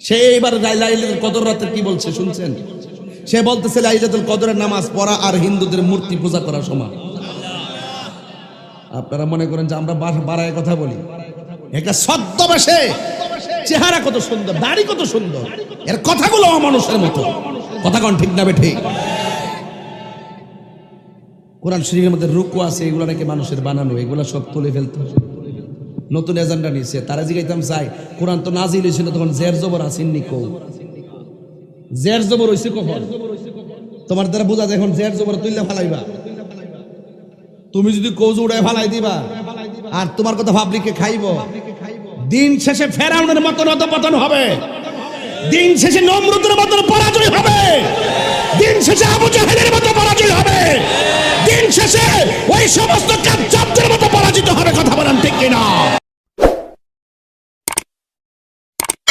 সে এবার লাইলাতুল কদর রাতে কি বলছে শুনছেন? সে বলতেছে লাইলাতুল কদরের নামাজ পড়া আর হিন্দুদের মূর্তি পূজা করা সমান। আপনারা মনে করেন যে আমরা বাড়ায় কথা বলি? একটা ছদ্মবেশে, চেহারা কত সুন্দর, দাড়ি কত সুন্দর, এর কথাগুলো অমানুষের মতো। কথা কোন ঠিক না বেঠিক? কোরআন শরীফের মধ্যে রুকু আছে, এগুলো নাকি মানুষের বানানো, এগুলো সব তুলে ফেলতে হবে। নতুন এজেন্ডা নিছে। তারা জিগাইতাম চাই কোরআন তো নাজিল হয়েছিল তখন জের জবর আসেননি, কো জের জবর হইছে কখন? তোমার দ্বারা বোঝা যায় এখন জের জবর তুললে ফালাইবা। তুমি যদি কৌজ উড়ায় ফালাই দিবা আর তোমার কথা পাবলিককে খাইব, দিন শেষে ফেরাউনের মতন অধঃপতন হবে, দিন শেষে নমরুদের মতন পরাজয় হবে, দিন শেষে আবু জাহেলের মতো পরাজয় হবে, দিন শেষে ওই সমস্ত কাজ্জাবদের মতো পরাজিত হবে। কথা বলেন ঠিক কিনা?